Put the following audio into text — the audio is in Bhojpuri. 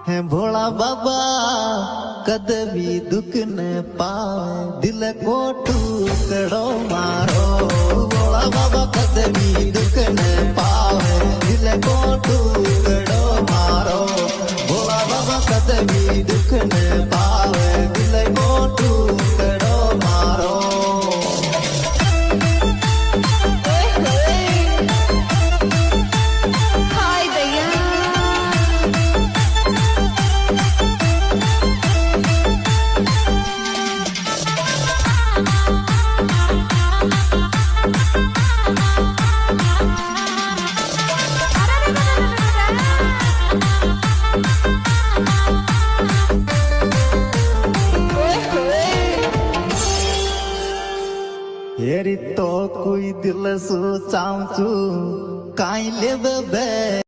है भोला बाबा कदवी दुख न पावे दिल को टुकड़ो मारो। भोला बाबा कदवी दुख न पावे दिल को टुकड़ो मारो। भोला बाबा कदवी दुख न पावे दिल को टुकड़ो मारो। हेरी तो कोई दिल सो चाहूं काई ले बे।